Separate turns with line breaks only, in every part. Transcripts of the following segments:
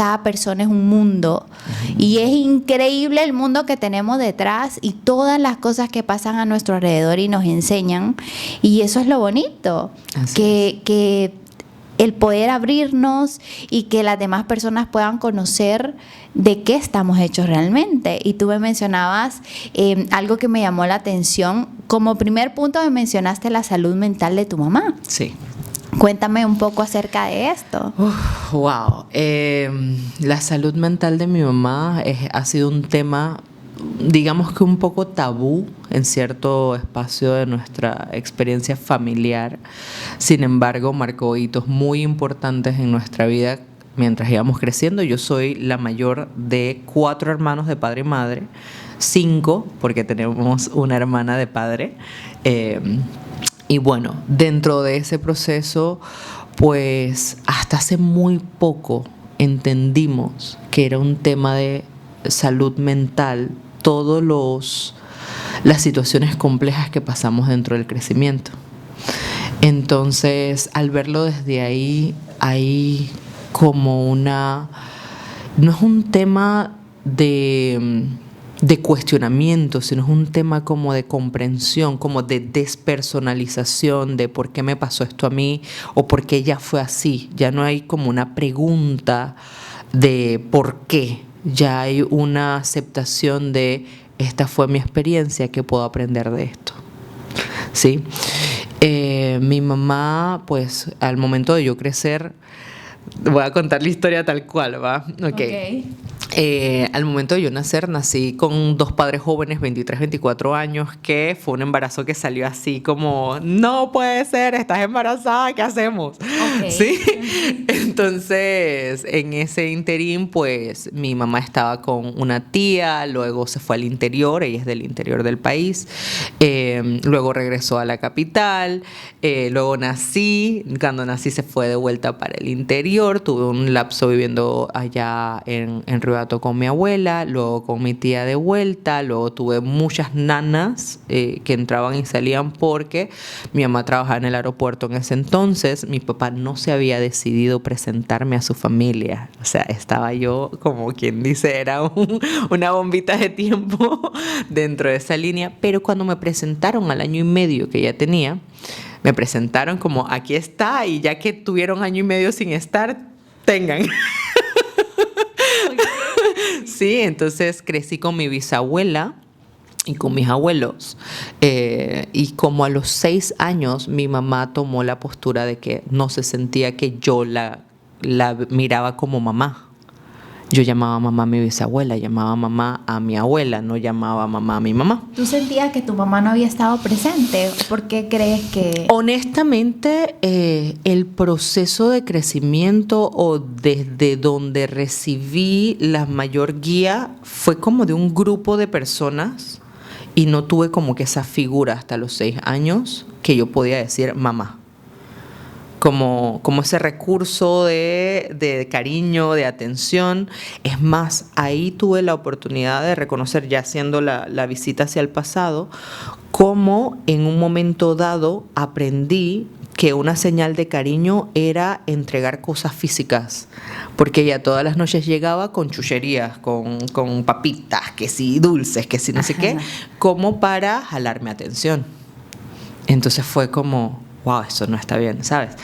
cada persona es un mundo. Y es increíble el mundo que tenemos detrás y todas las cosas que pasan a nuestro alrededor y nos enseñan. Y eso es lo bonito, que el poder abrirnos y que las demás personas puedan conocer de qué estamos hechos realmente. Y tú me mencionabas algo que me llamó la atención. Como primer punto me mencionaste la salud mental de tu mamá.
Sí.
Cuéntame un poco acerca de esto.
Wow. La salud mental de mi mamá ha sido un tema, digamos que un poco tabú en cierto espacio de nuestra experiencia familiar. Sin embargo, marcó hitos muy importantes en nuestra vida mientras íbamos creciendo. Yo soy la mayor de 4 hermanos de padre y madre, 5 porque tenemos una hermana de padre. Y bueno, dentro de ese proceso, pues hasta hace muy poco entendimos que era un tema de salud mental, las situaciones complejas que pasamos dentro del crecimiento. Entonces, al verlo desde ahí, hay como no es un tema de cuestionamiento, sino es un tema como de comprensión, como de despersonalización de por qué me pasó esto a mí o por qué ella fue así. Ya no hay como una pregunta de por qué, ya hay una aceptación de esta fue mi experiencia, ¿qué puedo aprender de esto? ¿Sí? Mi mamá, pues al momento de yo crecer, voy a contar la historia tal cual, ¿va? Okay. Al momento de yo nacer, nací con 2 padres jóvenes, 23, 24 años, que fue un embarazo que salió así como, no puede ser, estás embarazada, ¿qué hacemos? Okay. ¿Sí? Entonces, en ese interín, pues, mi mamá estaba con una tía, luego se fue al interior, ella es del interior del país, luego regresó a la capital, luego nací, cuando nací se fue de vuelta para el interior, tuve un lapso viviendo allá en Río con mi abuela, luego con mi tía de vuelta, luego tuve muchas nanas que entraban y salían porque mi mamá trabajaba en el aeropuerto en ese entonces, mi papá no se había decidido presentarme a su familia, o sea, estaba yo como quien dice, era una bombita de tiempo dentro de esa línea, pero cuando me presentaron al año y medio que ya tenía, me presentaron como aquí está y ya que tuvieron año y medio sin estar, tengan. Sí, entonces crecí con mi bisabuela y con mis abuelos. Y como a los 6 años mi mamá tomó la postura de que no se sentía que yo la miraba como mamá. Yo llamaba mamá a mi bisabuela, llamaba mamá a mi abuela, no llamaba mamá a mi mamá.
¿Tú sentías que tu mamá no había estado presente? ¿Por qué crees que...?
Honestamente, el proceso de crecimiento o desde donde recibí la mayor guía fue como de un grupo de personas y no tuve como que esa figura hasta los 6 años que yo podía decir mamá. Como ese recurso de cariño, de atención. Es más, ahí tuve la oportunidad de reconocer, ya haciendo la visita hacia el pasado, cómo en un momento dado aprendí que una señal de cariño era entregar cosas físicas, porque ella todas las noches llegaba con chucherías, con papitas, que sí, dulces, que sí, no sé qué, como para jalarme atención. Entonces fue como... wow, eso no está bien, ¿sabes?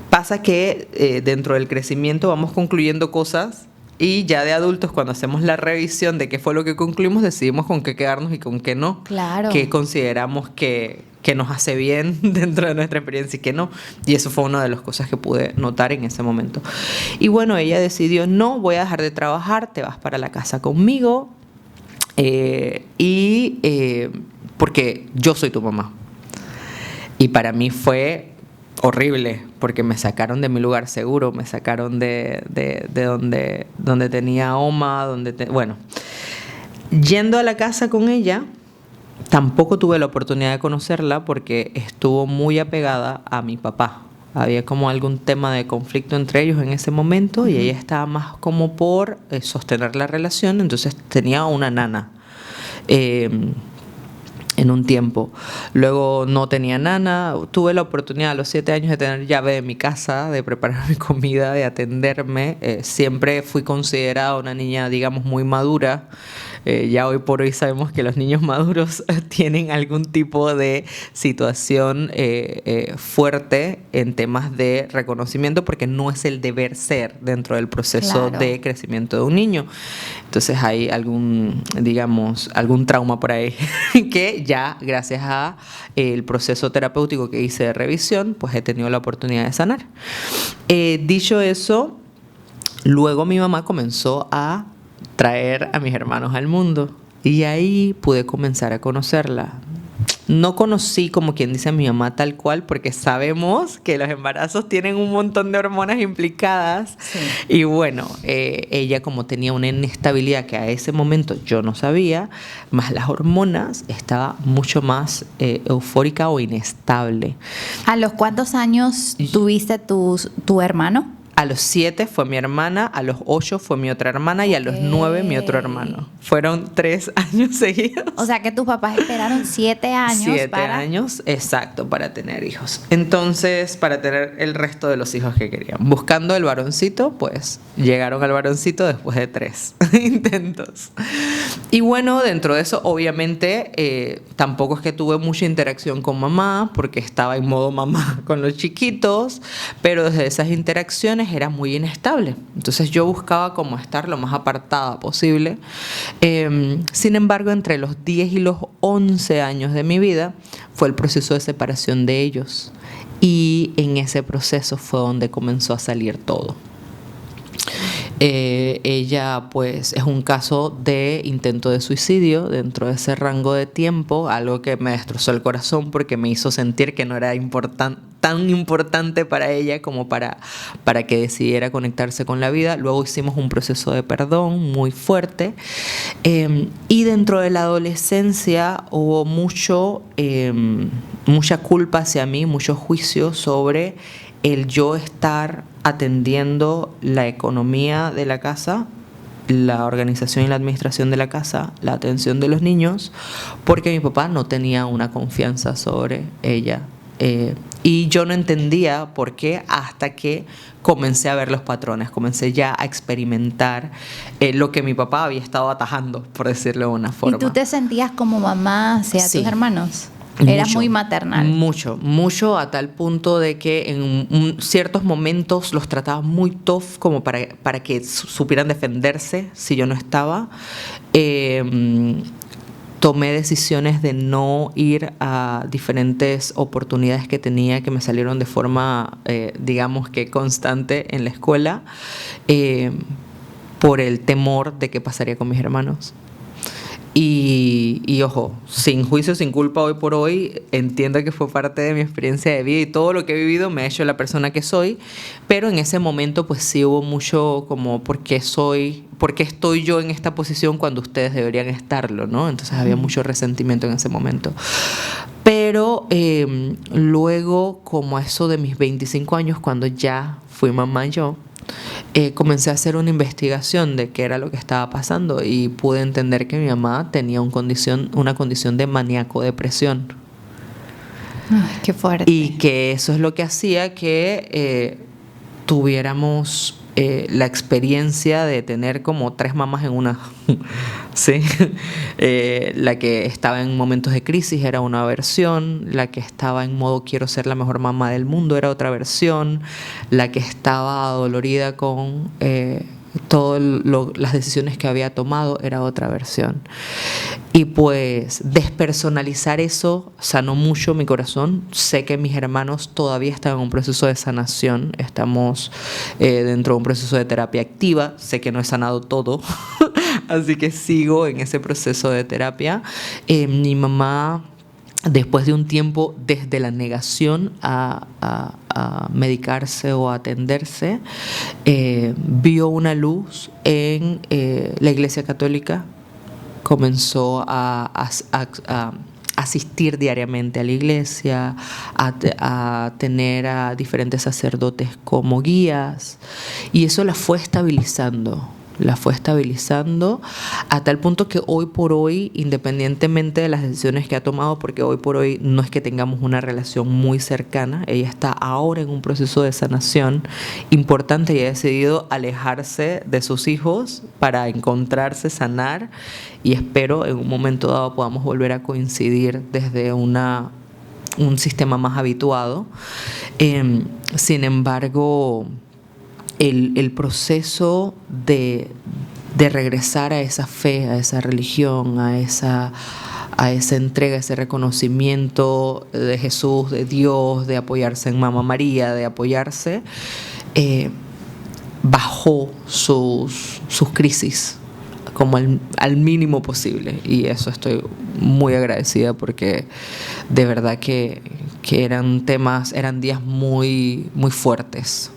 Pasa que dentro del crecimiento vamos concluyendo cosas y ya de adultos cuando hacemos la revisión de qué fue lo que concluimos, decidimos con qué quedarnos y con qué no.
Claro.
Qué consideramos que nos hace bien dentro de nuestra experiencia y qué no. Y eso fue una de las cosas que pude notar en ese momento. Y bueno, ella decidió, no, voy a dejar de trabajar, te vas para la casa conmigo porque yo soy tu mamá. Y para mí fue horrible, porque me sacaron de mi lugar seguro, me sacaron de donde tenía Oma, bueno. Yendo a la casa con ella, tampoco tuve la oportunidad de conocerla porque estuvo muy apegada a mi papá. Había como algún tema de conflicto entre ellos en ese momento y ella estaba más como por sostener la relación, entonces tenía una nana. en un tiempo. Luego no tenía nana, tuve la oportunidad a los 7 años de tener llave de mi casa, de preparar mi comida, de atenderme. Siempre fui considerada una niña, digamos, muy madura. Ya hoy por hoy sabemos que los niños maduros tienen algún tipo de situación fuerte en temas de reconocimiento, porque no es el deber ser dentro del proceso de crecimiento de un niño. Entonces hay algún trauma por ahí que ya gracias a el proceso terapéutico que hice de revisión, pues he tenido la oportunidad de sanar. Dicho eso, luego mi mamá comenzó a traer a mis hermanos al mundo y ahí pude comenzar a conocerla. No conocí, como quien dice, a mi mamá tal cual, porque sabemos que los embarazos tienen un montón de hormonas implicadas. Sí. Y bueno, ella, como tenía una inestabilidad que a ese momento yo no sabía, más las hormonas, estaba mucho más eufórica o inestable.
¿A los cuántos años tuviste tu hermano?
A los 7 fue mi hermana, a los 8 fue mi otra hermana y a los 9 mi otro hermano. Fueron 3 años seguidos.
O sea que tus papás esperaron 7 años
7 años, exacto, para tener hijos. Entonces, para tener el resto de los hijos que querían. Buscando el varoncito, pues llegaron al varoncito después de 3 intentos. Y bueno, dentro de eso, obviamente, tampoco es que tuve mucha interacción con mamá, porque estaba en modo mamá con los chiquitos, pero desde esas interacciones era muy inestable. Entonces yo buscaba como estar lo más apartada posible. Sin embargo, entre los 10 y los 11 años de mi vida fue el proceso de separación de ellos. Y en ese proceso fue donde comenzó a salir todo. Ella pues es un caso de intento de suicidio dentro de ese rango de tiempo, algo que me destrozó el corazón porque me hizo sentir que no era tan importante para ella como para que decidiera conectarse con la vida. Luego hicimos un proceso de perdón muy fuerte, y dentro de la adolescencia hubo mucha culpa hacia mí, mucho juicio sobre el yo estar atendiendo la economía de la casa, la organización y la administración de la casa, la atención de los niños, porque mi papá no tenía una confianza sobre ella. Y yo no entendía por qué hasta que comencé a ver los patrones, comencé ya a experimentar lo que mi papá había estado atajando, por decirlo de una forma.
¿Y tú te sentías como mamá hacia tus hermanos? Eras muy maternal.
Mucho, a tal punto de que en ciertos momentos los trataba muy tough, como para que supieran defenderse si yo no estaba. Tomé decisiones de no ir a diferentes oportunidades que tenía, que me salieron de forma, digamos que constante en la escuela, por el temor de qué pasaría con mis hermanos. Y ojo, sin juicio, sin culpa, hoy por hoy entiendo que fue parte de mi experiencia de vida y todo lo que he vivido me ha hecho la persona que soy, pero en ese momento pues sí hubo mucho como ¿por qué estoy yo en esta posición cuando ustedes deberían estarlo?, ¿no? Entonces había mucho resentimiento en ese momento. Pero luego, como a eso de mis 25 años, cuando ya fui mamá yo, comencé a hacer una investigación de qué era lo que estaba pasando y pude entender que mi mamá tenía una condición de maníaco-depresión.
Ay, qué fuerte.
Y que eso es lo que hacía que tuviéramos la experiencia de tener como 3 mamás en una. ¿Sí? La que estaba en momentos de crisis era una versión, la que estaba en modo quiero ser la mejor mamá del mundo era otra versión, la que estaba dolorida con todas las decisiones que había tomado era otra versión. Y pues despersonalizar eso sanó mucho mi corazón. Sé que mis hermanos todavía están en un proceso de sanación, estamos dentro de un proceso de terapia activa, sé que no he sanado todo, así que sigo en ese proceso de terapia. Mi mamá, después de un tiempo desde la negación a medicarse o a atenderse, vio una luz en la Iglesia Católica, comenzó a asistir diariamente a la iglesia, a tener a diferentes sacerdotes como guías, y eso la fue estabilizando. la fue estabilizando a tal punto que hoy por hoy, independientemente de las decisiones que ha tomado, porque hoy por hoy no es que tengamos una relación muy cercana, ella está ahora en un proceso de sanación importante y ha decidido alejarse de sus hijos para encontrarse, sanar, y espero en un momento dado podamos volver a coincidir desde un sistema más habituado. Sin embargo, el proceso de regresar a esa fe, a esa religión, a esa entrega, ese reconocimiento de Jesús, de Dios, de apoyarse en Mamá María, de apoyarse, bajó sus crisis como al mínimo posible, y eso estoy muy agradecida porque de verdad que eran días muy, muy fuertes.